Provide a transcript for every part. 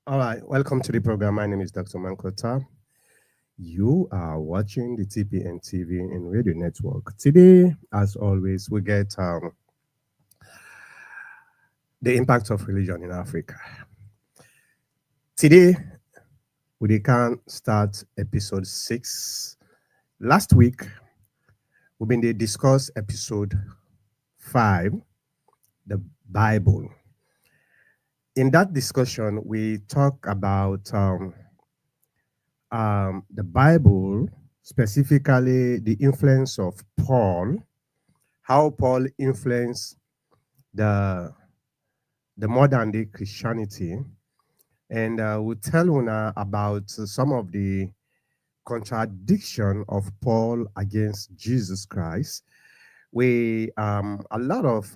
All right, welcome to the program. My name is Dr. Mankota. You are watching the TPN TV and Radio Network. Today, as always, we get the impact of religion in Africa. Today, we can start episode 6. Last week, we've been to discuss episode 5, the Bible. In that discussion, we talk about the Bible, specifically the influence of Paul, how Paul influenced the the modern day Christianity, and we'll tell Una about some of the contradiction of Paul against Jesus Christ. We a lot of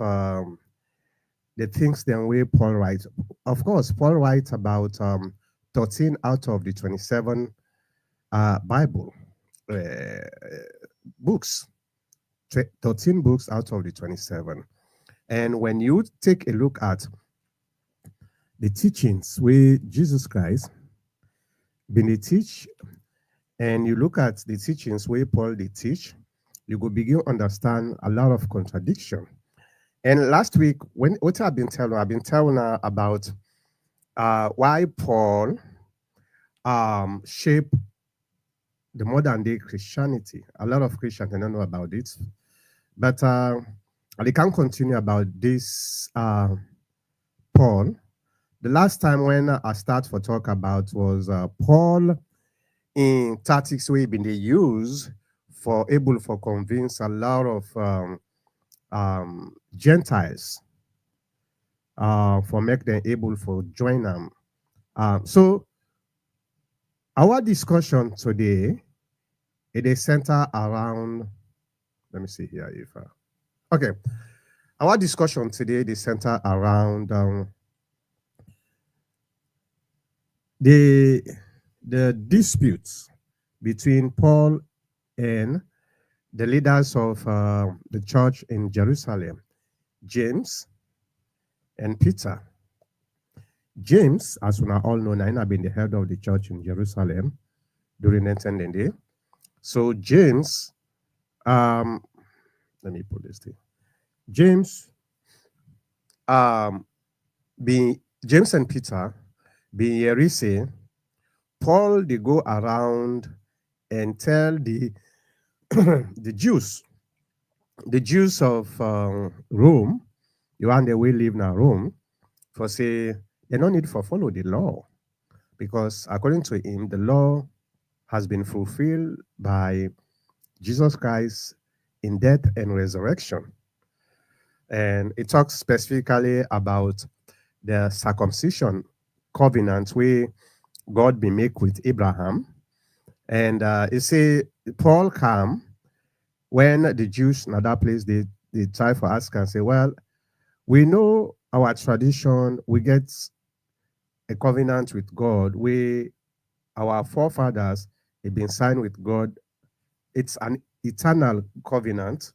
the things that way Paul writes. Of course, Paul writes about 13 out of the 27 Bible uh, books, 13 books out of the 27. And when you take a look at the teachings where Jesus Christ been they teach, and you look at the teachings where Paul they teach, you will begin to understand a lot of contradiction. And last week, when what I've been telling her about why Paul shaped the modern day Christianity. A lot of Christians don't know about it, but they can continue about this Paul. The last time when I start for talk about was Paul in tactics we been they use for able for convince a lot of Gentiles for make them able for join them. So our discussion today it is center around. Let me see here if okay. Our discussion today is center around the the disputes between Paul and the leaders of the church in Jerusalem, James and Peter. James, as we are all know, now been the head of the church in Jerusalem during the end day. So James, um, let me put this thing. James, um, being James and Peter, being Yerise, Paul they go around and tell the the Jews of Rome, you and they will live in Rome, for say they don't need for follow the law because according to him, the law has been fulfilled by Jesus Christ in death and resurrection. And it talks specifically about the circumcision covenant where God be make with Abraham. And it say Paul come when the Jews in that place they try for us and say, well, we know our tradition, we get a covenant with God where our forefathers have been signed with God. It's an eternal covenant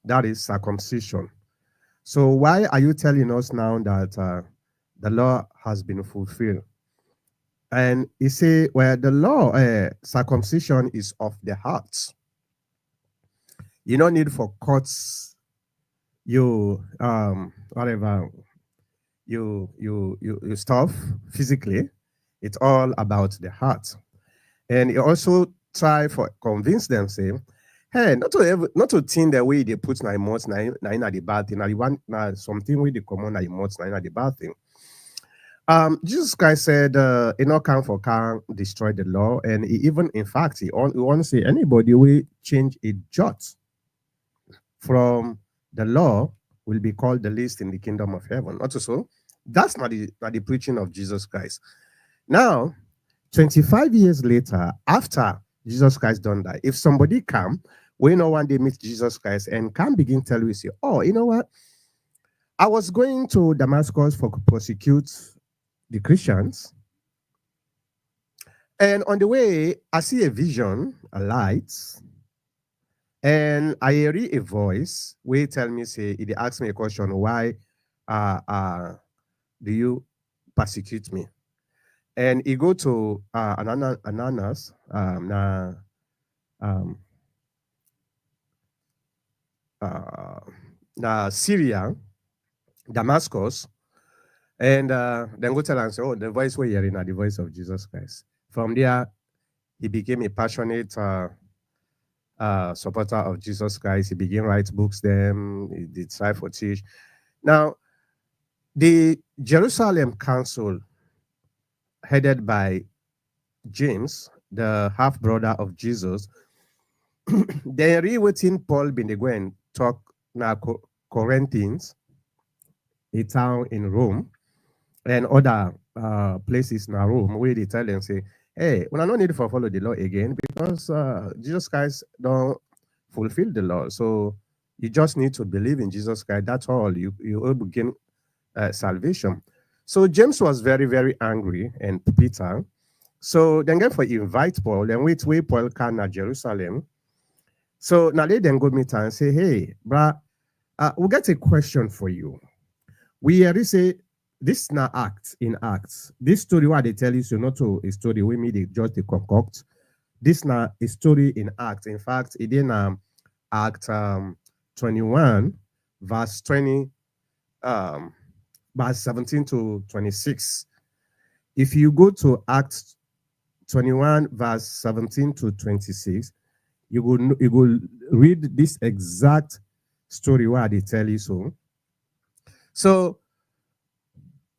that is circumcision. So why are you telling us now that the law has been fulfilled? And he say, well, the law, circumcision is of the heart. You don't need for courts, you whatever you stuff physically. It's all about the heart. And he also try for convince them, say, hey, not to think the way they put na mouth na in the bad thing. Now you want na something with the common na mouth na in the bad thing. Jesus Christ said, come for can destroy the law, and he even in fact he want to say anybody will change a jot from the law will be called the least in the kingdom of heaven. Not so. That's not the preaching of Jesus Christ. Now, 25 years later, after Jesus Christ done that, if somebody come, we know one day meet Jesus Christ and can begin tell you, say, oh, you know what? I was going to Damascus for prosecute the Christians. And on the way, I see a vision, a light, and I hear a voice where tell me, say, it ask me a question, why do you persecute me? And he go to Ananas, um, uh, Syria, Damascus, and then go tell and say, oh, the voice we're hearing are the voice of Jesus Christ. From there, he became a passionate supporter of Jesus Christ. He began write books. Then he did try for teach. Now, the Jerusalem Council, headed by James, the half brother of Jesus, they re-waiting Paul been dey go and talk now Corinthians, a town in Rome, and other places in Rome, where they tell them, say, hey, we no need for follow the law again because Jesus Christ don't fulfill the law. So you just need to believe in Jesus Christ. That's all. You will begin salvation. So James was very, very angry, and Peter. So then get for invite Paul, and wait where Paul can at Jerusalem. So now they then go meet and say, hey, bruh, we get a question for you. We already say this now act in acts. This story what they tell you so not to a story we made it just a concoct. This now a story in act. In fact, it in act 21, verse 20, um, verse 17 to 26. If you go to Acts 21, verse 17 to 26, you will read this exact story where they tell you so. So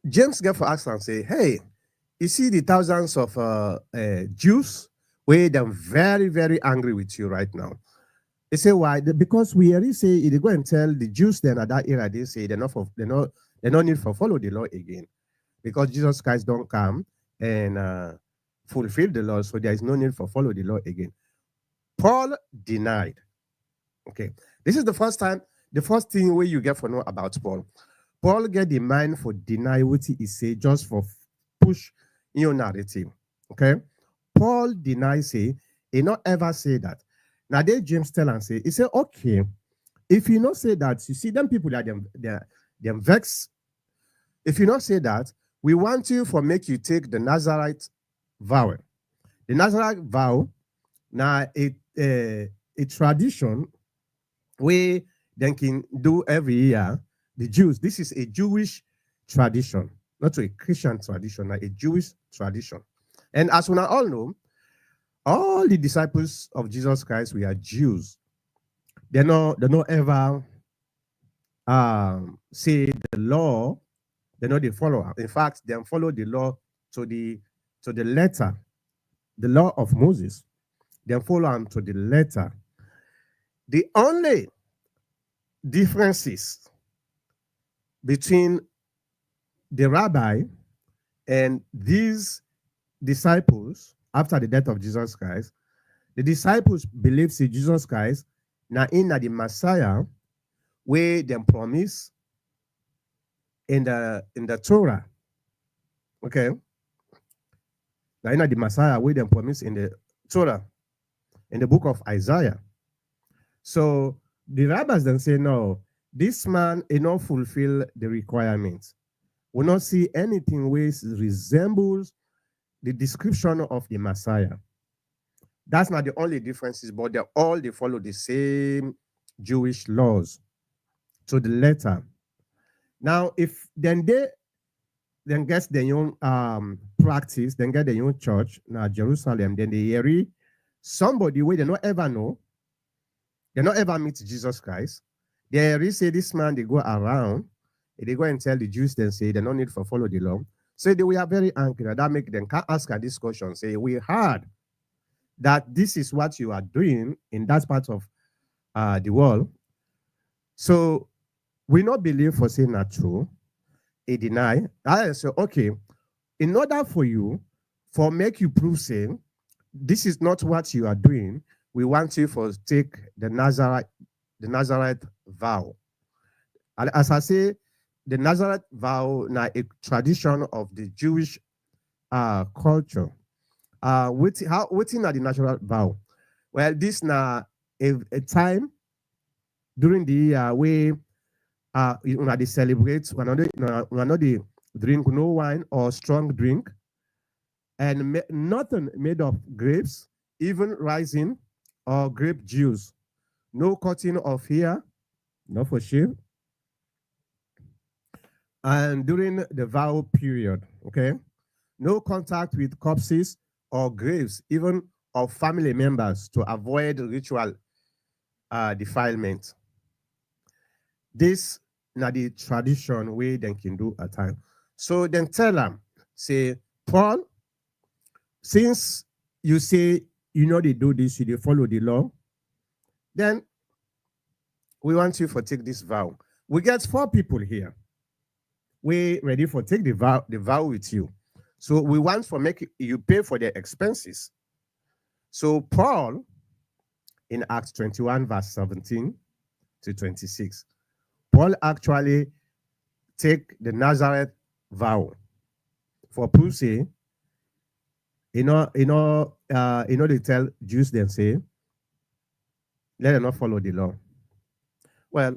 James get for ask and say, hey, you see the thousands of Jews where they're very, very angry with you right now. They say why? Because we already say they go and tell the Jews then at that era, they say they don't need for follow the law again. Because Jesus Christ don't come and fulfill the law, so there is no need for follow the law again. Paul denied. Okay, this is the first time, the first thing where you get for know about Paul. Paul get the mind for deny what he say just for push your narrative. Okay, Paul denies say he not ever say that. Now they James tell and say he say okay, if you not say that, you see them people that them vex. If you not say that, we want you for make you take the Nazarite vow. The Nazarite vow now a tradition where they can do every year. The Jews, this is a Jewish tradition, not a Christian tradition, like a Jewish tradition. And as we all know, all the disciples of Jesus Christ, we are Jews. They not ever say the law. They know they follow. In fact, they follow the law to the letter, the law of Moses. They follow them to the letter. The only differences between the rabbi and these disciples after the death of Jesus Christ, the disciples believe in Jesus Christ now in the Messiah where they promise in the Torah. Okay. Now in the Messiah where they promise in the Torah, in the book of Isaiah. So the rabbis then say, no, this man will not fulfill the requirements. Will not see anything which resembles the description of the Messiah. That's not the only differences, but they follow the same Jewish laws to the letter. Now, if then they then get their own practice, then get their own church now Jerusalem, then they hear somebody where they not ever know, they not ever meet Jesus Christ. They already say this man, they go around, they go and tell the Jews, then say they don't need for follow the law. So they were very angry. That make them can't ask her this question. Say, we heard that this is what you are doing in that part of the world. So we not believe for saying that true. He deny. I say, okay, in order for you, for make you prove saying this is not what you are doing, we want you for take the Nazarite vow. And as I say, the Nazarite vow now a tradition of the Jewish culture. Waiting at the natural vow. Well, this now a time during the year where they celebrate, we are not they drink no wine or strong drink. and nothing made of grapes, even rising or grape juice. No cutting of hair, not for shame. And during the vow period, okay, no contact with corpses or graves, even of family members, to avoid ritual defilement. This na the tradition way they can do at time. So then tell them, say, Paul, since you say you know they do this, you they follow the law, then we want you for take this vow. We get 4 people here. We ready for take the vow with you. So we want for make you pay for their expenses. So Paul in Acts 21, verse 17 to 26, Paul actually take the Nazareth vow for Pussy. They tell Jews them say, let them not follow the law. Well,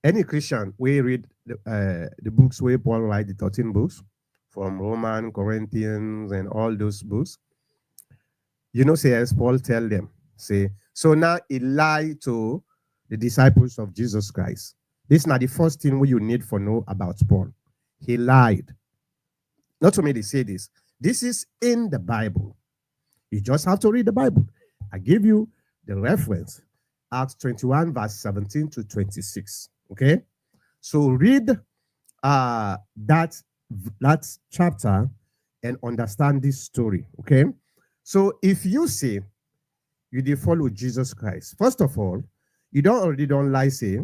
any Christian, we read the books where Paul write, the 13 books, from Roman, Corinthians, and all those books. You know, say as Paul tell them, say, so now he lied to the disciples of Jesus Christ. This is not the first thing you need to know about Paul. He lied. Not to me they say this. This is in the Bible. You just have to read the Bible. I give you the reference. Acts 21, verse 17 to 26. Okay? So read that chapter and understand this story. Okay? So if you say you did follow Jesus Christ, first of all, you don't lie, say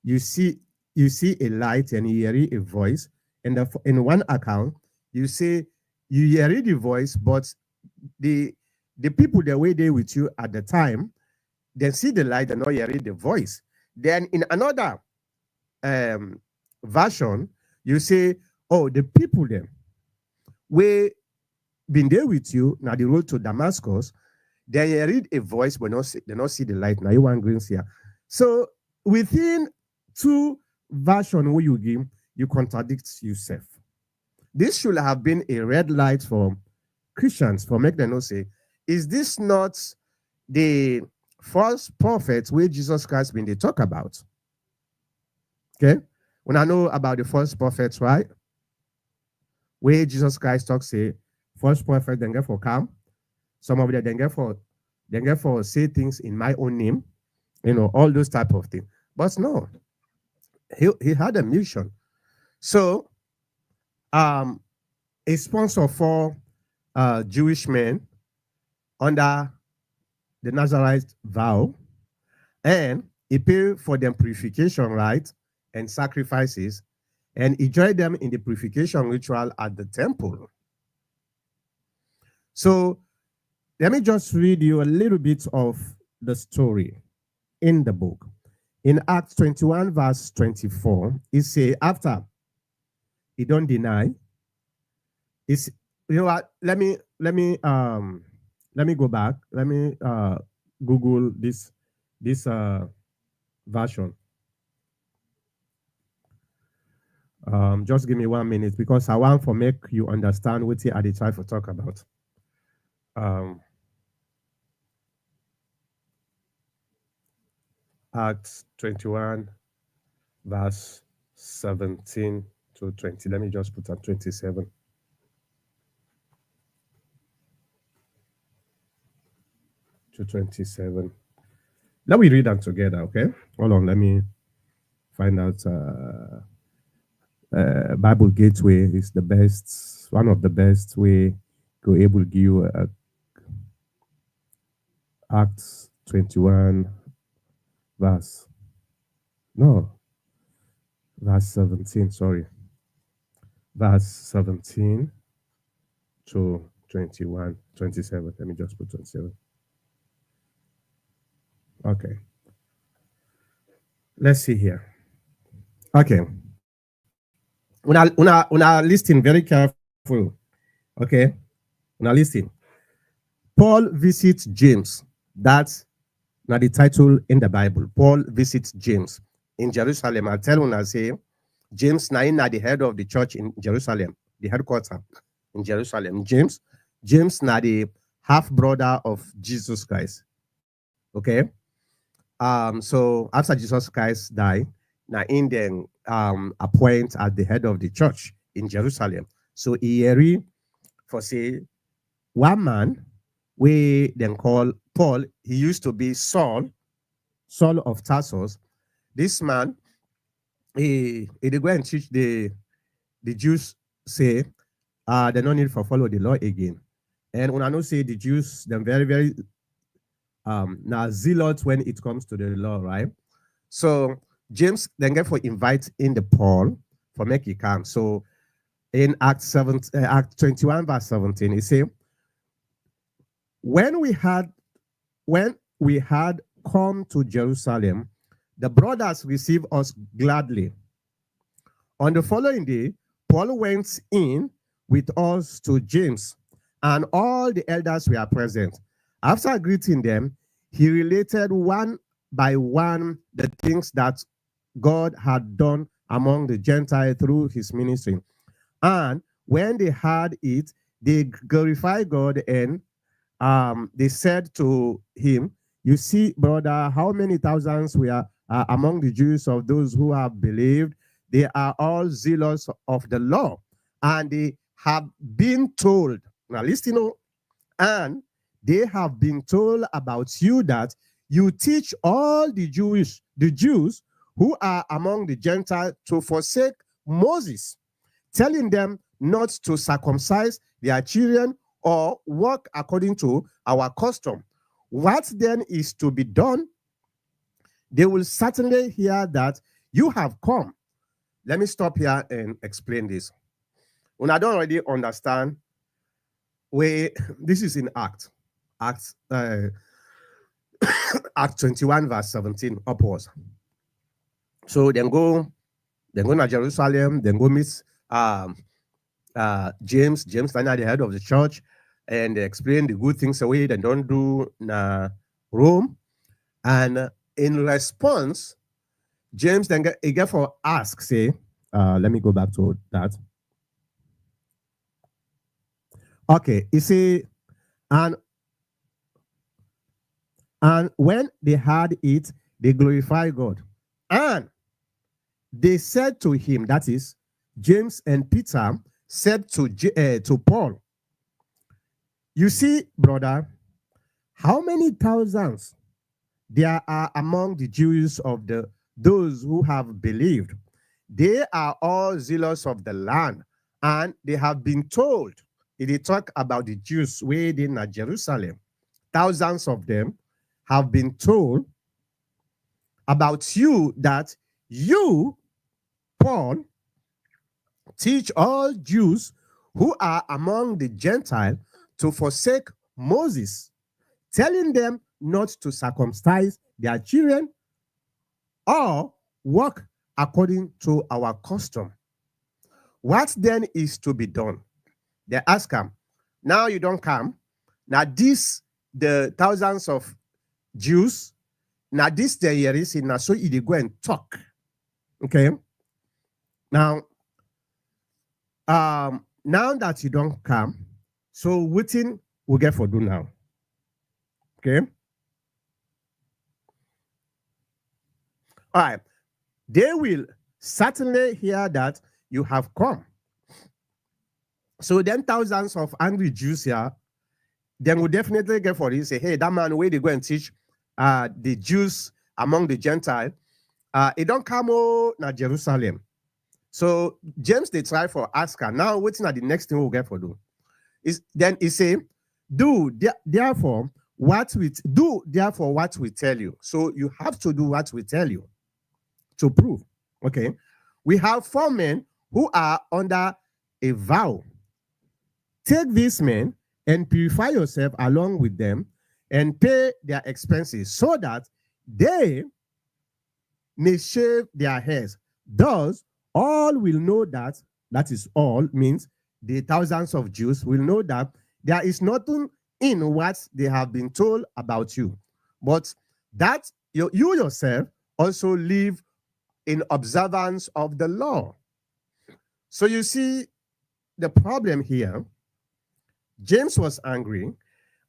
you see a light and you hear a voice, and in one account you say you hear the voice, but the people that were there with you at the time, they see the light and not hearing the voice. Then in another version, you say, oh, the people then we been there with you now the road to Damascus, they read a voice but they not see the light. Now you want green here. So within 2 versions where you give, you contradict yourself. This should have been a red light for Christians for make them know say, is this not the false prophets where Jesus Christ been they talk about? Okay, when I know about the false prophets, right? Where Jesus Christ talks say false prophet then get for come, some of them then get for say things in my own name, all those type of things. But no, he had a mission. So a sponsor for Jewish men under the Nazarite vow, and he paid for them purification, right, and sacrifices, and he joined them in the purification ritual at the temple. So let me just read you a little bit of the story in the book. In Acts 21, verse 24, it says, after he don't deny, it's, you know what, let me go back. Let me Google this version. Just give me 1 minute because I want to make you understand what I try to talk about. Acts 21, verse 17 to 20. Let me just put up 27. To 27. Let me read them together, okay? Hold on, let me find out. Bible Gateway is the best, one of the best way to able to give you Acts 21 verse 17, sorry. Verse 17 to 21, 27. Let me just put 27. Okay. Let's see here. Okay. Una listen very careful. Okay. Una listen. Paul visits James. That's not the title in the Bible. Paul visits James in Jerusalem. I tell una say James now the head of the church in Jerusalem, the headquarters in Jerusalem. James James na the half brother of Jesus Christ. Okay. So after Jesus Christ died, now in then appoint as the head of the church in Jerusalem. So he for say one man we then call Paul. He used to be Saul of Tarsus. This man he dey go and teach the Jews say they no need for follow the law again. And when I know say the Jews them very now zealot when it comes to the law, right? So James then get for invite in the Paul for make he come. So in Act 21 verse 17, he say, when when we had come to Jerusalem, the brothers received us gladly. On the following day, Paul went in with us to James, and all the elders were present. After greeting them, he related one by one the things that God had done among the Gentiles through his ministry. And when they heard it, they glorified God, and they said to him, "You see, brother, how many thousands we are among the Jews of those who have believed. They are all zealous of the law, and they have been told." Now, listen, and they have been told about you that you teach all the Jews who are among the Gentiles to forsake Moses, telling them not to circumcise their children or walk according to our custom. What then is to be done? They will certainly hear that you have come. Let me stop here and explain this. When I don't already understand, where this is in Acts, Act 21, verse 17 upwards. So then go to Jerusalem, then go meet James. James is the head of the church, and they explain the good things away they don't do na Rome. And in response, James then get for ask, say, let me go back to that. Okay, you see, and when they heard it, they glorify God. And they said to him, that is, James and Peter said to Paul, "You see, brother, how many thousands there are among the Jews of those who have believed. They are all zealous of the land, and they have been told." They talk about the Jews waiting at Jerusalem. Thousands of them have been told about you that you, Paul, teach all Jews who are among the Gentiles to forsake Moses, telling them not to circumcise their children or walk according to our custom. What then is to be done? They ask him, now you don't come. Now this, the thousands of Jews, now this the here is now so they go and talk. Okay. Now, now that you don't come, so waiting we get for do now. Okay. All right. They will certainly hear that you have come. So then thousands of angry Jews here, then will definitely get for this, say, hey, that man, where they go and teach the Jews among the Gentiles, it don't come na Jerusalem. So James, they try for ask her. Now, waiting at the next thing we'll get for do. Then he say, therefore what we tell you. So you have to do what we tell you to prove. Okay. We have 4 men who are under a vow. Take these men and purify yourself along with them and pay their expenses so that they may shave their heads. Thus, all will know that is all means the thousands of Jews will know that there is nothing in what they have been told about you, but that you yourself also live in observance of the law. So you see the problem here. James was angry.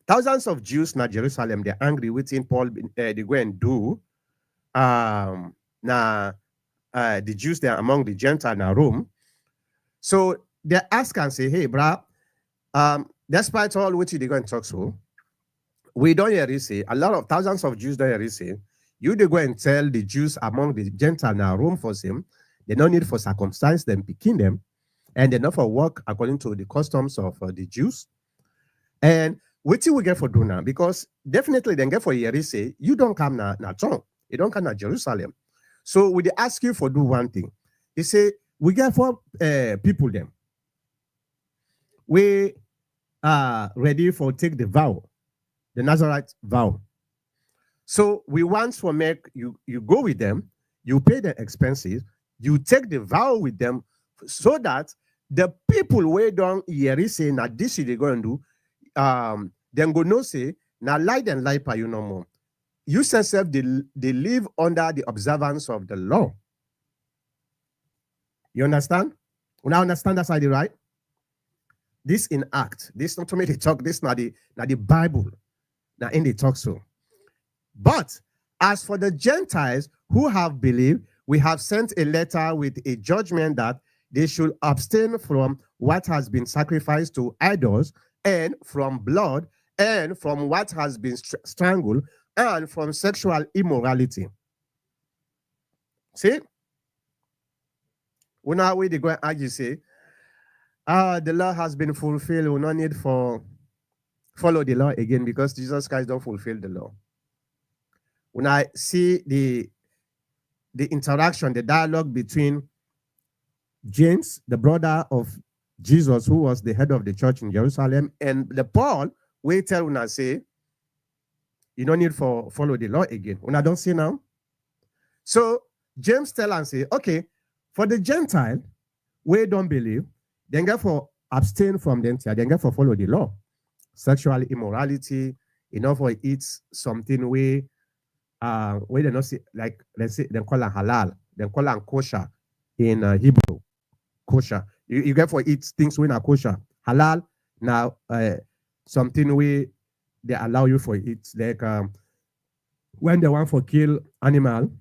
Thousands of Jews in Jerusalem, they're angry waiting Paul they go and do. Now the Jews there among the Gentiles in Rome. So they ask and say, hey, brah, despite all what they go and talk so, we don't hear it say, a lot of thousands of Jews don't hear it say, you they go and tell the Jews among the Gentiles in Rome for them, they don't need for circumcise them, picking them, and they not for work according to the customs of the Jews. And what we get for do now? Because definitely then get for here say, you don't come na town, you don't come to Jerusalem. So we ask you for do one thing. He say, we get for people them. We are ready for take the vow, the Nazarite vow. So we want to make you go with them, you pay the expenses, you take the vow with them, so that the people where don't hear say now this is they go and do, then go no say now light and light for you no more. You yourself they live under the observance of the law. You understand? You now understand that side, right? This in Act, this not to make the talk, this not the Bible. Now in the talk so. But as for the Gentiles who have believed, we have sent a letter with a judgment that they should abstain from what has been sacrificed to idols, and from blood, and from what has been strangled, and from sexual immorality. See? When now we they go and argue, say, the law has been fulfilled, we no need for follow the law again because Jesus Christ don't fulfill the law. When I see the interaction, the dialogue between James, the brother of Jesus, who was the head of the church in Jerusalem, and the Paul, we tell when I say, you don't need for follow the law again. When I don't see now. So James tell and say, okay, for the Gentile, we don't believe, then get for abstain from them, then get for follow the law. Sexual immorality, for eat something we they not see, like let's say they call it halal, they call it kosher in Hebrew. Kosher. You get for eat things when are kosher. Halal now something we they allow you for it. Like when they want for kill animal,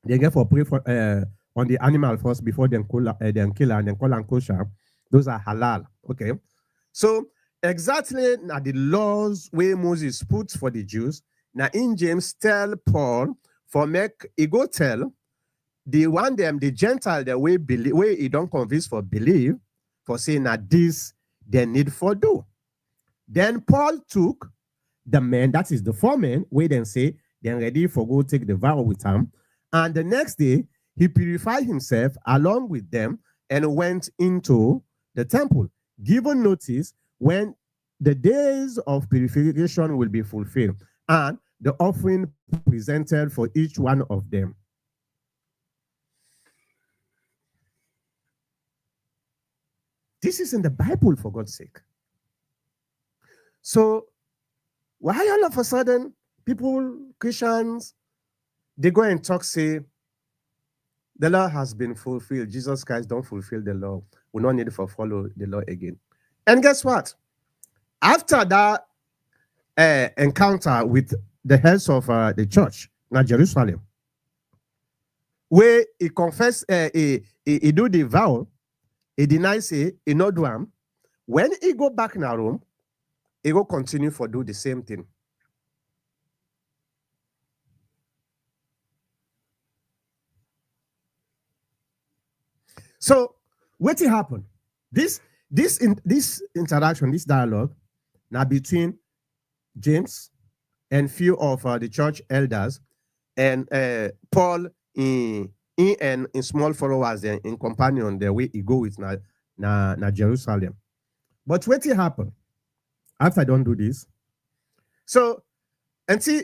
they get for pray for on the animal first before then kill and then call and kosher. Those are halal. Okay. So exactly now the laws where Moses put for the Jews. Now in James tell Paul for make he go tell the one them the Gentile the way believe where he don't convince for believe for saying that this they need for do. Then Paul took the men, that is the 4 men, where then say then ready for go take the vow with him. And the next day he purified himself along with them and went into the temple, given notice when the days of purification will be fulfilled, and the offering presented for each one of them. This is in the Bible, for God's sake. So why all of a sudden people, Christians, they go and talk, say, the law has been fulfilled. Jesus Christ don't fulfill the law. We don't need to follow the law again. And guess what? After that encounter with the heads of the church in Jerusalem, where he confessed, he do the vow, he denies it, he not do him. When he go back in Rome, he go continue for do the same thing. So what will happen? This interaction, this dialogue, now between James and few of the church elders and Paul in small followers and in companion the way he go with na Jerusalem. But what will happen after I don't do this? So and see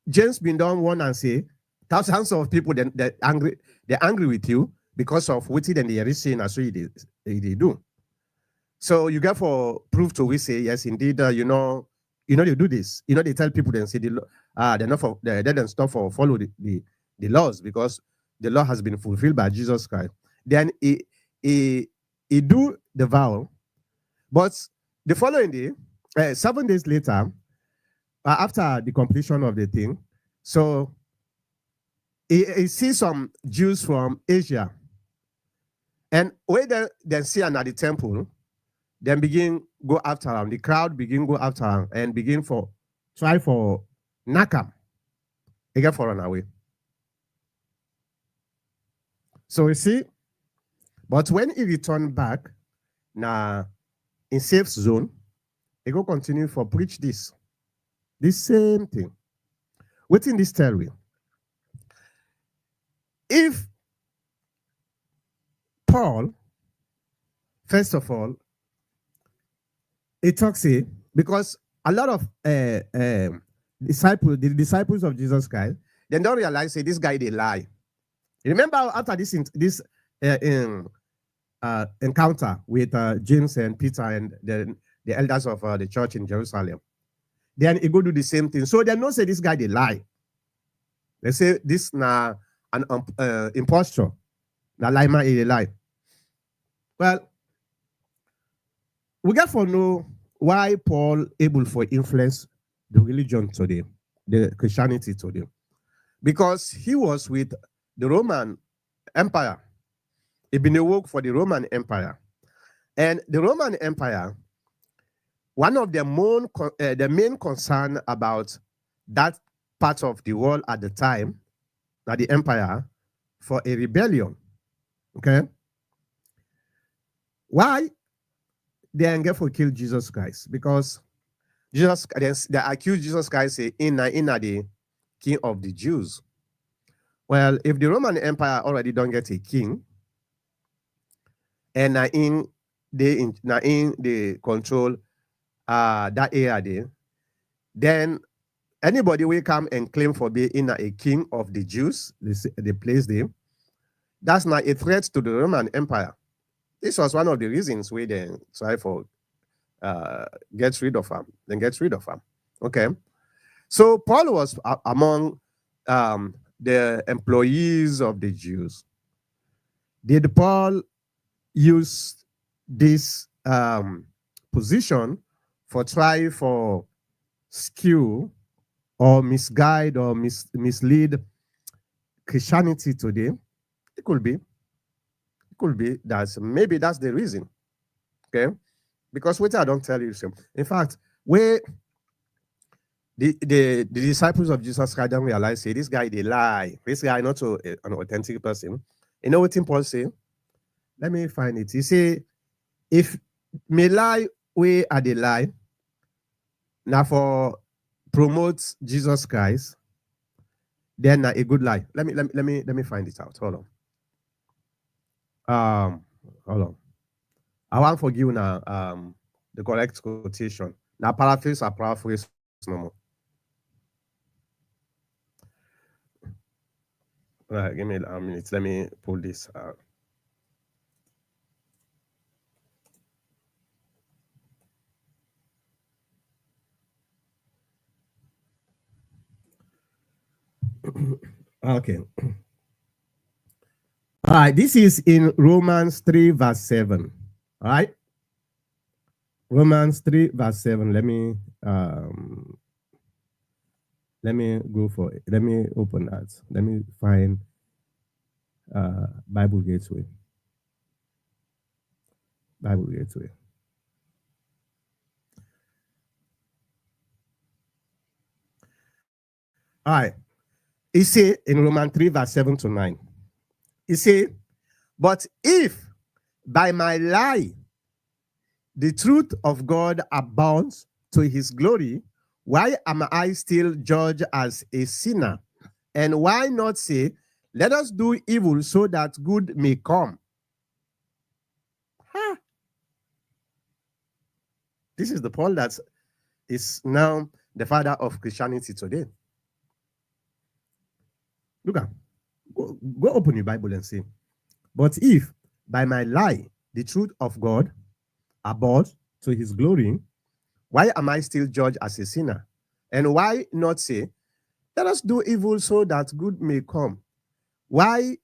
James been done one and say thousands of people they're angry with you because of what they are saying as so they do. So you get for proof to we say yes indeed they do this. They tell people then say they're not for they don't stop for follow the laws because the law has been fulfilled by Jesus Christ. Then he do the vow, but The following day, 7 days later, after the completion of the thing, so he sees some Jews from Asia, and when they see him at the temple, then begin go after him. The crowd begin go after him and begin for try for knock him. He get for run away. So you see, but when he returned back, now in safe zone, he go continue for preach this same thing. Within this tell we, if Paul, first of all, it talks here because a lot of disciples, the disciples of Jesus Christ, they don't realize say this guy they lie. Remember after this encounter with James and Peter and the elders of the church in Jerusalem, then he go do the same thing. So they don't say this guy they lie. They say this na an imposture. Na lie man a lie. Well, we get to know why Paul able to influence the religion today, the Christianity today, because he was with the Roman Empire. He been a work for the Roman Empire, and the Roman Empire, one of the main concern about that part of the world at the time, that the empire, for a rebellion. Okay, why they get for kill Jesus Christ? Because Jesus, they accuse Jesus Christ say in the king of the Jews. Well, if the Roman Empire already don't get a king, and they control that area there, then anybody will come and claim for being a king of the Jews, the place there, that's not a threat to the Roman Empire. This was one of the reasons we then try for get rid of him. Okay, so Paul was among the employees of the Jews. Did Paul use this position for try for skew or misguide or mislead Christianity today? It could be. Maybe that's the reason. Okay, because what I don't tell you. So, in fact, where the disciples of Jesus Christ don't realize, say this guy they lie. This guy not so an authentic person. You know what Paul say? Let me find it. He say, if me lie, we are the lie. Now for promote Jesus Christ, then a good lie. Let me find it out. Hold on. I want to give now the correct quotation. Now paraphrase no more. Right, give me a minute. Let me pull this out. Okay. All right, this is in Romans 3, verse 7. All right. Romans 3, verse 7. Let me go for it. Let me open that. Let me find Bible Gateway. Bible Gateway. All right. He say in Romans 3, verse 7 to 9. He say, but if by my lie the truth of God abounds to his glory, why am I still judged as a sinner? And why not say, let us do evil so that good may come? Huh. This is the Paul that is now the father of Christianity today. Look at, go open your Bible and see. But if by my lie the truth of God abounds to his glory, why am I still judged as a sinner? And why not say, let us do evil so that good may come? Why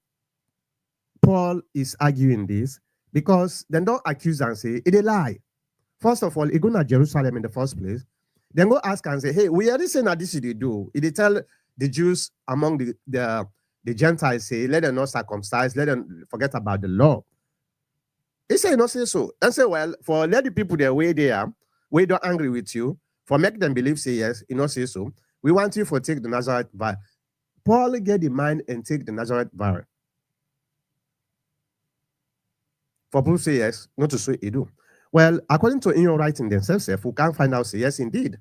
Paul is arguing this? Because they don't accuse and say, it's a lie. First of all, he go to Jerusalem in the first place. Then go ask and say, hey, we already saying that this is they do. They tell the Jews among the Gentiles, say, let them not circumcise, let them forget about the law. He say, not say so. And say, well, for let the people there where they are, we don't angry with you, for make them believe, say yes, he not say so. We want you for take the Nazareth vow. Paul get the mind and take the Nazareth vow. For people say yes, not to say he do. Well, according to in your writing themselves, we can find out, say yes, indeed.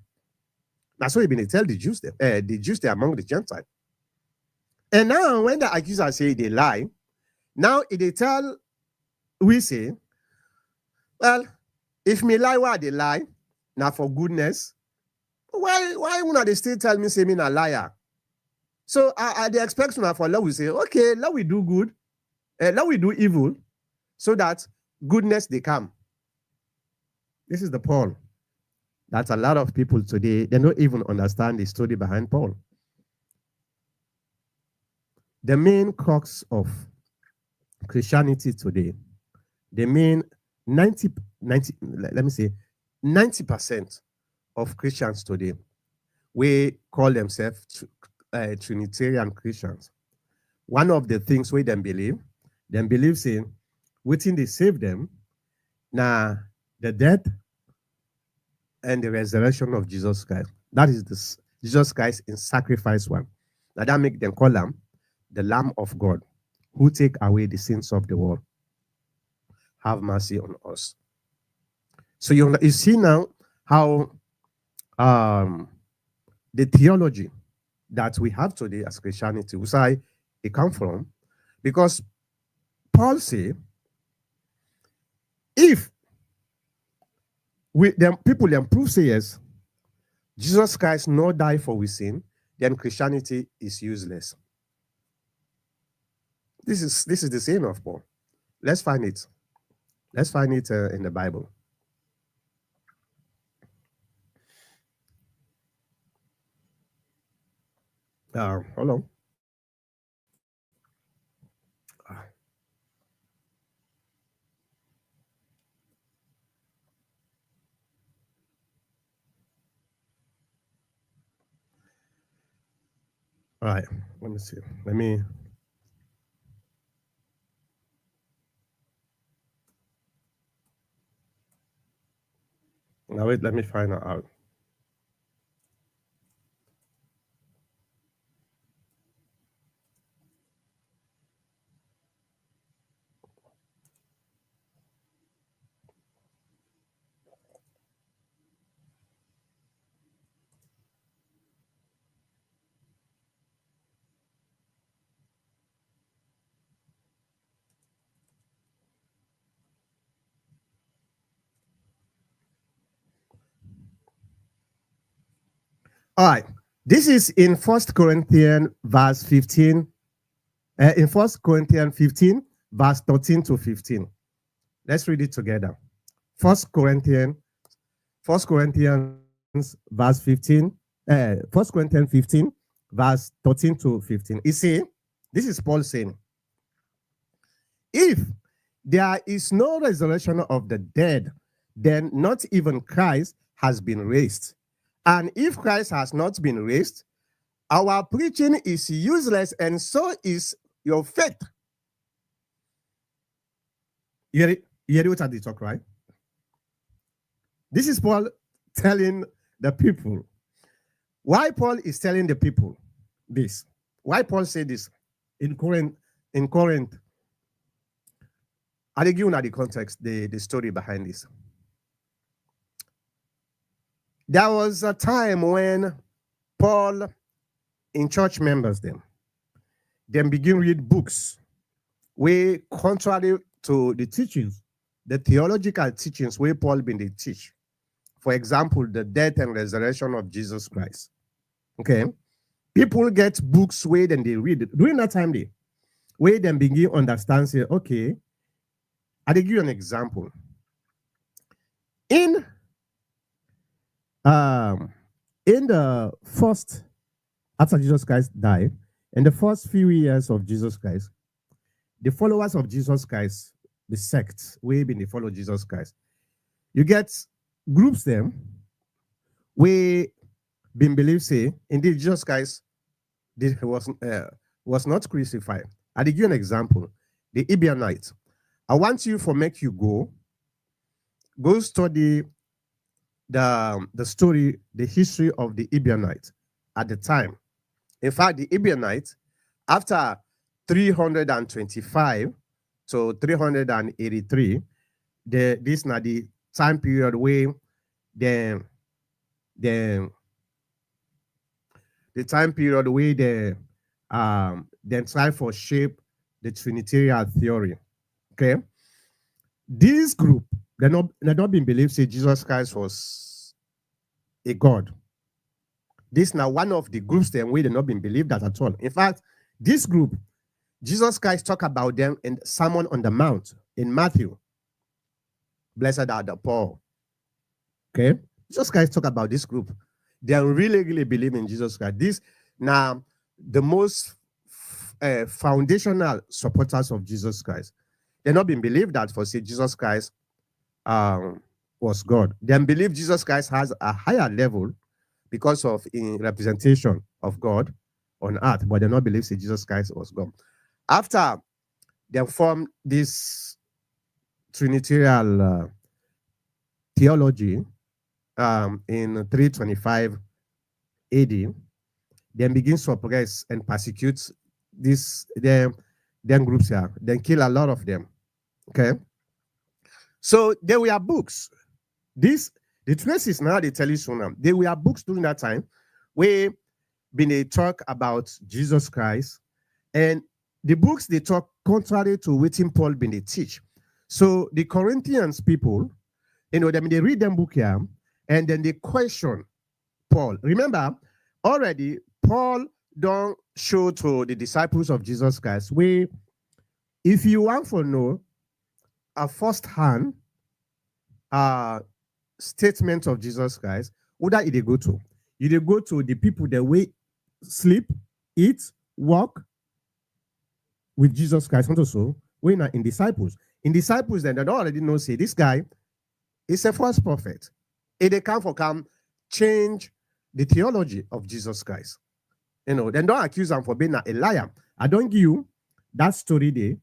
That's what he been tell the Jews there among the Gentiles. And now when the accuser say they lie, now they tell we say, well, if me lie, why they lie? Now for goodness, why would they still tell me say me a liar? So I they expect now for love we say, okay, let we do good, let we do evil, so that goodness they come. This is the Paul. That's a lot of people today, they don't even understand the story behind Paul. The main crux of Christianity today, the main 90, let me say, 90% of Christians today, we call themselves Trinitarian Christians. One of the things we them believe saying, within they save them, now the death and the resurrection of Jesus Christ. That is this Jesus Christ in sacrifice one. Now that make them call him the Lamb of God, who take away the sins of the world. Have mercy on us. So you see now how the theology that we have today as Christianity, which it come from, because Paul say, if people then prove say yes, Jesus Christ not die for we sin, then Christianity is useless. This is the saying of Paul. Let's find it. Let's find it in the Bible. Hold on. All right, let me see. Now wait, let me find it out. All right, this is in 1 Corinthians verse 15. In 1 Corinthians 15, verse 13 to 15. Let's read it together. 1 Corinthians verse 15. 1 Corinthians 15, verse 13 to 15. You see, this is Paul saying, if there is no resurrection of the dead, then not even Christ has been raised. And if Christ has not been raised, our preaching is useless, and so is your faith. You hear what I did talk, right? This is Paul telling the people. Why Paul is telling the people this? Why Paul said this in Corinth? I'll give you now the context, the story behind this. There was a time when Paul, in church members, them begin read books where contrary to the teachings, the theological teachings where Paul been they teach. For example, the death and resurrection of Jesus Christ. Okay, people get books where then they read it during that time. Where then begin understand. Say, okay, I'll give you an example. In the first, after Jesus Christ died, in the first few years of Jesus Christ, the followers of Jesus Christ, the sects, we been they follow Jesus Christ. You get groups them, we been believed say, indeed, Jesus Christ was not crucified. I'll give you an example. The Ebionites. I want you for make you go study the story, the history of the Ebionites at the time. In fact, the Ebionites, after 325 to 383, this now the time period where the the the time period where they try for shape the Trinitarian theory. Okay, this group they not been believed say Jesus Christ was a God. This now one of the groups them where they not been believed that at all. In fact, this group, Jesus Christ talk about them in Sermon on the Mount in Matthew. Blessed are the poor. Okay, Jesus Christ talk about this group. They really believe in Jesus Christ. This now the most foundational supporters of Jesus Christ. They not been believed that for say Jesus Christ was God. They believe Jesus Christ has a higher level because of in representation of God on earth, but they not believe say Jesus Christ was God. After they formed this Trinitarian theology in 325 AD, then begins to oppress and persecute them groups here, then kill a lot of them. Okay. So there were books. The traces now they tell you so now. There were books during that time where been a talk about Jesus Christ, and the books they talk contrary to what Paul been they teach. So the Corinthians people, they read them book here, and then they question Paul. Remember, already Paul don't show to the disciples of Jesus Christ where if you want to know a first-hand statement of Jesus Christ, who that they go to? You go to the people that way sleep, eat, walk with Jesus Christ. And also, we're not in disciples. In disciples, then they don't already know, say, this guy is a false prophet. If they come change the theology of Jesus Christ. Then don't accuse him for being a liar. I don't give you that story there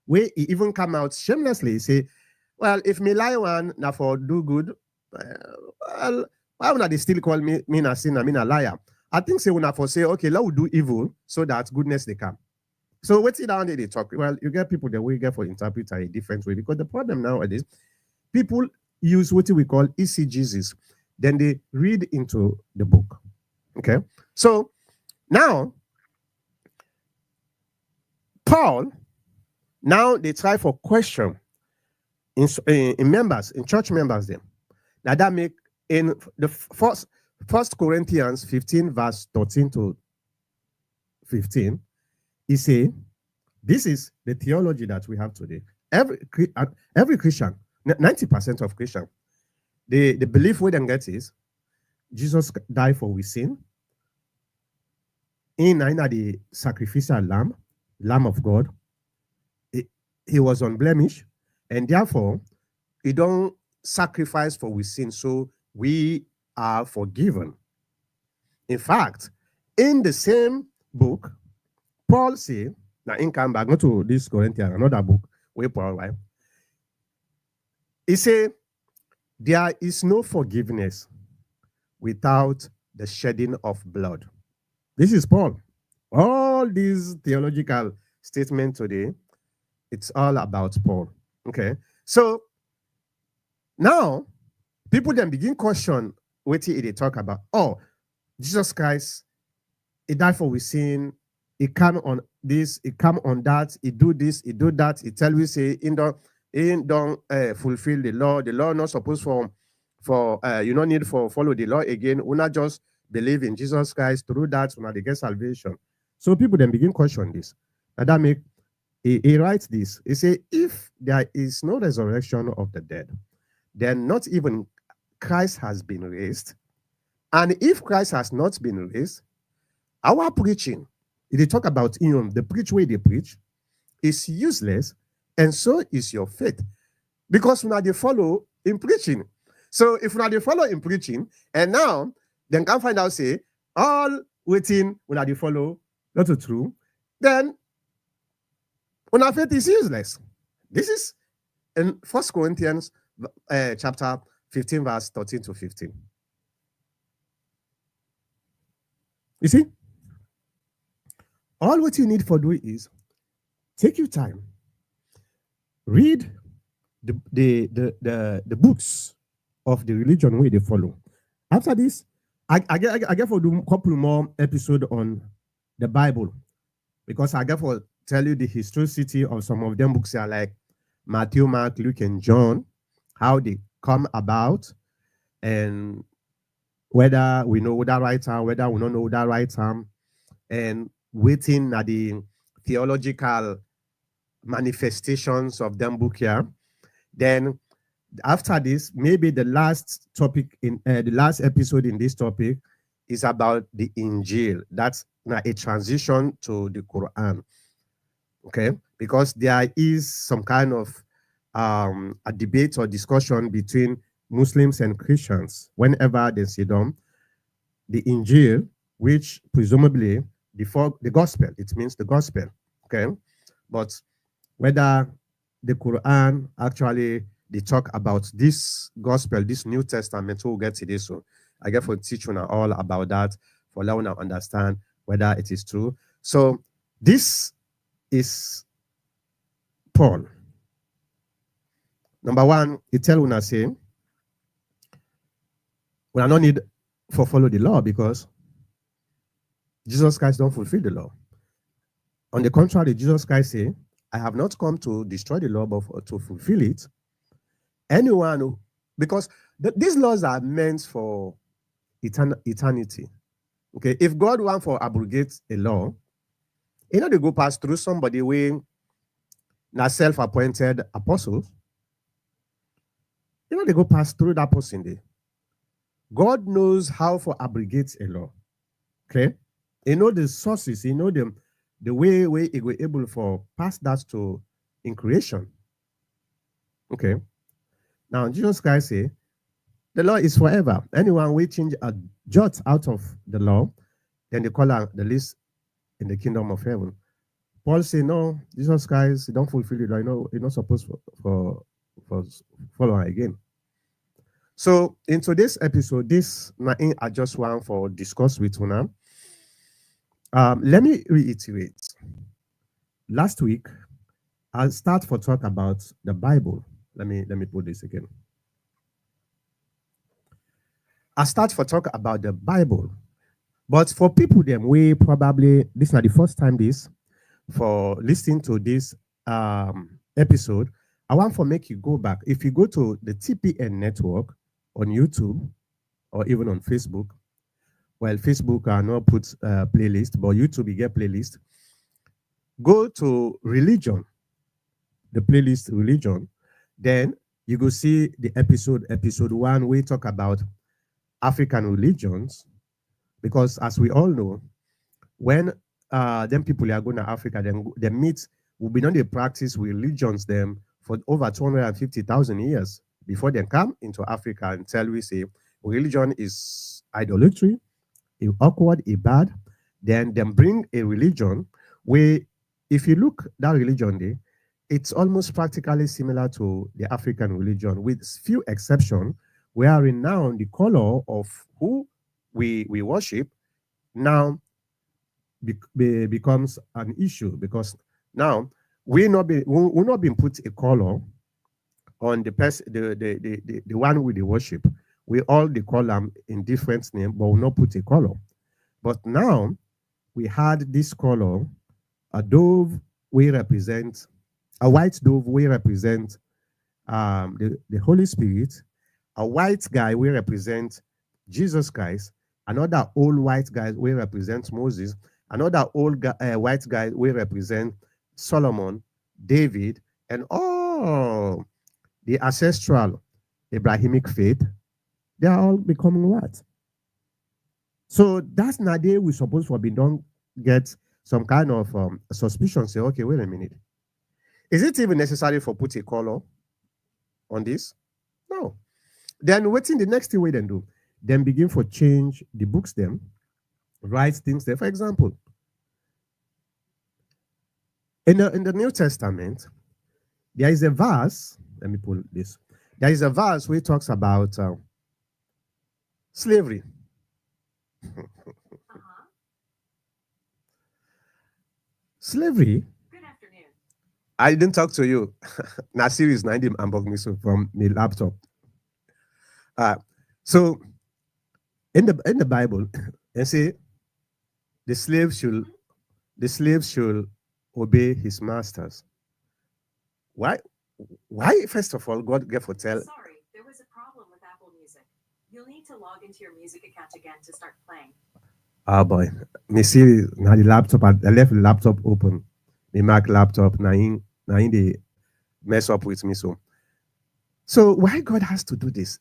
where he even come out shamelessly say, well, if me lie one now for do good, well, why would they still call me a sinner, me a liar? I think say when for say, okay, let we do evil so that goodness they come. So what's it down there they talk? Well, you get people that we get for interpret a different way because the problem nowadays, people use what we call exegesis. Then they read into the book. Okay. So now, Paul, now they try for question in members, in church members them. Now that make in the first Corinthians 15, verse 13 to 15, he say, this is the theology that we have today. Every Christian, 90% of Christian, the belief we then get is Jesus died for we sin. In the sacrificial lamb of God, he was unblemished, and therefore he don't sacrifice for we sin, so we are forgiven. In fact, in the same book, Paul say, now in come back, not to this Corinthians, another book where Paul, right? He say, there is no forgiveness without the shedding of blood. This is Paul. All these theological statements today, it's all about Paul. Okay. So now people then begin question what they talk about. Oh, Jesus Christ, he died for we sin, he come on this, he come on that, he do this, he do that, he tell we say he don't fulfill the law. The law not supposed for you don't need for follow the law again. We not just believe in Jesus Christ through that, we not they get salvation. So people then begin question this. And that make he writes this. He say, if there is no resurrection of the dead, then not even Christ has been raised. And if Christ has not been raised, our preaching, if they talk about the preach way they preach, is useless, and so is your faith. Because now they follow in preaching. So if una dey follow in preaching, and now then can find out say all waiting una dey follow not true, then una faith is useless. This is in 1 Corinthians chapter 15, verse 13 to 15. You see, all what you need for do is take your time, read the books of the religion where they follow. After this, I get for do a couple more episode on the Bible, because I get for tell you the historicity of some of them books are like Matthew, Mark, Luke, and John, how they come about, and whether we know that right time, whether we don't know that right time, and waiting at the theological manifestations of them book here. Then after this, maybe the last topic in the last episode in this topic is about the Injil. That's now a transition to the Quran. Okay, because there is some kind of a debate or discussion between Muslims and Christians whenever they see them. The Injil, which presumably the gospel, it means the gospel. Okay, but whether the Quran actually they talk about this gospel, this New Testament, we'll get to this. So I get for teaching all about that for allowing to understand whether it is true. So this is Paul. Number one, he tell una say, we are not need for follow the law because Jesus Christ don't fulfill the law. On the contrary, Jesus Christ say, I have not come to destroy the law, but to fulfill it. Anyone who, because these laws are meant for eternity. Okay, if God want for abrogate a law, you know they go pass through somebody with na self-appointed apostle. You know they go pass through that person there. God knows how for abrogate a law. Okay, you know the sources, you know the way it will able for pass that to in creation. Okay. Now Jesus Christ say the law is forever. Anyone will change a jot out of the law, then they call her the least in the kingdom of heaven. Paul say no, Jesus Christ don't fulfill the law. You know, you're not supposed for follow her again. So in today's episode, this nothing I just want for discuss with you now. Let me reiterate. Last week, I'll start for talk about the Bible. Let me put this again. I start for talk about the Bible, but for people them we probably this is not the first time this for listening to this episode. I want to make you go back. If you go to the TPN network on YouTube or even on Facebook, well, Facebook are not put playlist, but YouTube you get playlist. Go to religion, the playlist religion, then you go see the episode 1. We talk about African religions, because as we all know, when them people are going to Africa, then the meet will be done the practice religions them for over 250,000 years before they come into Africa and tell we say religion is idolatry, awkward, bad. Then bring a religion where if you look that religion there, it's almost practically similar to the African religion with few exceptions, where now the color of who we worship now becomes an issue, because now we not been put a color on the person the one with the worship. We all the call them in different name, but we not put a color. But now we had this color, a dove we represent, a white dove we represent the Holy Spirit, a white guy we represent Jesus Christ, another old white guy we represent Moses, another old white guy we represent Solomon, David, and all the ancestral Abrahamic faith. They are all becoming what? So that's not day we supposed to be don't get some kind of suspicion. Say, okay, wait a minute. Is it even necessary for put a color on this? No. Then waiting the next thing we then do, then begin for change the books them, write things there. For example, in the New Testament, there is a verse. Let me pull this. There is a verse where it talks about slavery. Slavery. I didn't talk to you. Na series 90 unbox me so from my laptop. Uh, so in the Bible, they say the slave should the slave should obey his masters. Why? Why? First of all, God gave for tell. Sorry, there was a problem with Apple Music. You'll need to log into your music account again to start playing. Oh boy, me see now the laptop. I left the laptop open. The Mac laptop. Now in the mess up with me. So why God has to do this?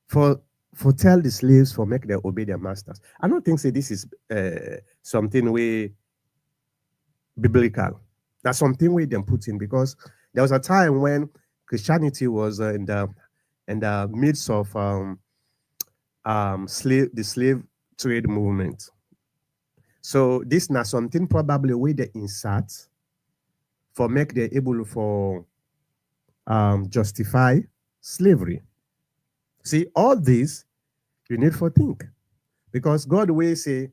For tell the slaves for make them obey their masters. I don't think say this is something we biblical. That's something we them put in because there was a time when Christianity was in the midst of the slave trade movement. So this not something probably we they insert for make them able for justify slavery. See all this you need for think because God will say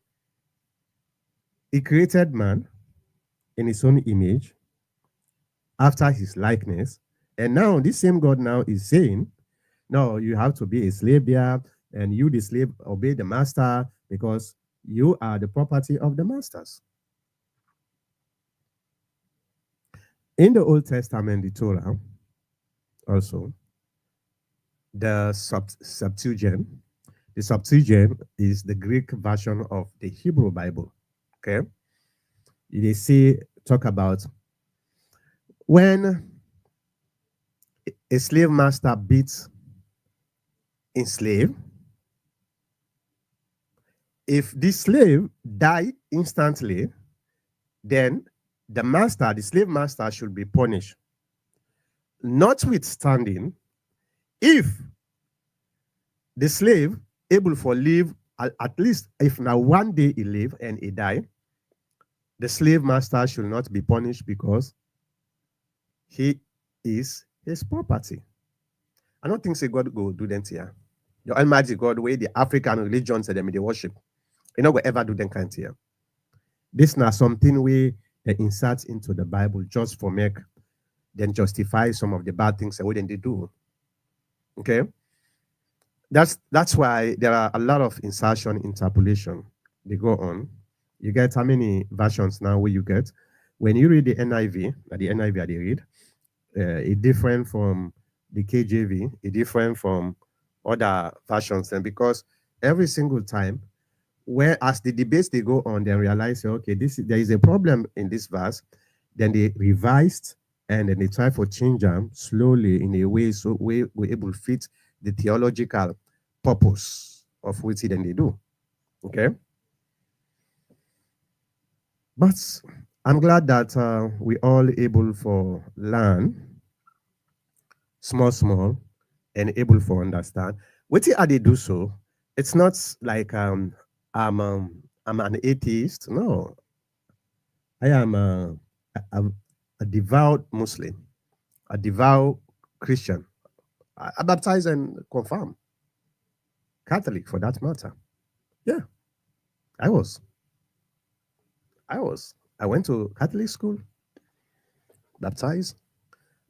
he created man in his own image after his likeness. And now this same God now is saying, no, you have to be a slave there, and you, the slave, obey the master because you are the property of the masters. In the Old Testament, the Torah, also, Septuagint, the Septuagint is the Greek version of the Hebrew Bible. Okay? They say, talk about when a slave master beats a slave, if the slave die instantly, then the slave master should be punished. Notwithstanding, if the slave able for live at least if now one day he live and he die, the slave master should not be punished because he is his property. I don't think say God go do that here. Your Almighty God, way the African religions that they worship, you know, will ever do that kind here. This now something we insert into the Bible just for make then justify some of the bad things that we didn't do. Okay, that's why there are a lot of insertion interpolation. They go on. You get how many versions now? Where you get when you read the NIV, the NIV they read, it different from the KJV, it different from other versions, and because every single time, where as the debates they go on, they realize okay, there is a problem in this verse, then they revised and then they try to change them slowly in a way so we're able to fit the theological purpose of which then they do. Okay, but I'm glad that we all able for learn small and able for understand. What are they do so? It's not like I'm an atheist. No, I am a, a devout Muslim, a devout Christian. I baptize and confirm. Catholic for that matter. Yeah, I was. I was. I went to Catholic school, baptized.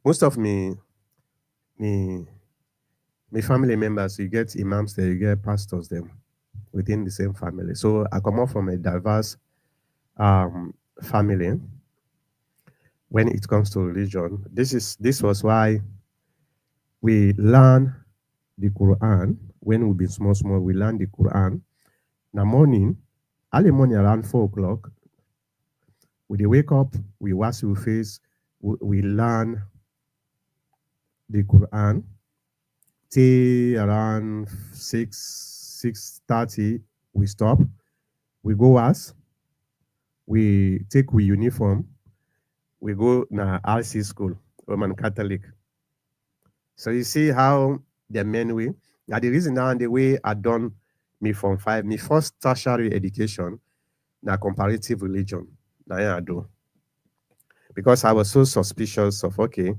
Most of me, my family members, you get imams there, you get pastors there within the same family. So I come up from a diverse family when it comes to religion. This was why we learn the Quran when we be small. We learn the Quran. Now morning, early morning around 4 o'clock, we dey wake up, we wash our face, we learn the Quran till around 6:30. We stop, we go wash, we take we uniform, we go na RC school, Roman Catholic. So you see how the main way. Now the reason now the way I done me from five, me first tertiary education, na comparative religion. Now I do. Because I was so suspicious of okay,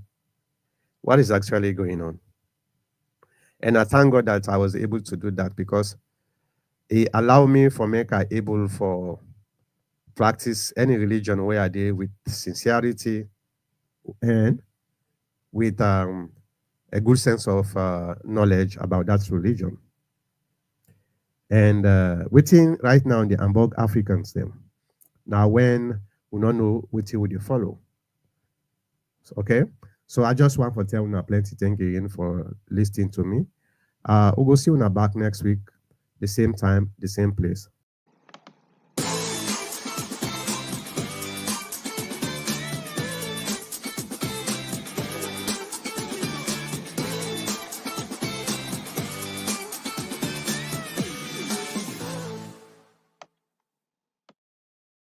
what is actually going on? And I thank God that I was able to do that because it allowed me for make I able for practice any religion where I did with sincerity and with a good sense of knowledge about that religion. And within right now the Hamburg Africans them. Now when we don't know which would you follow. So, okay. So I just want to tell you plenty thank you again for listening to me. We'll go see you back next week, the same time, the same place.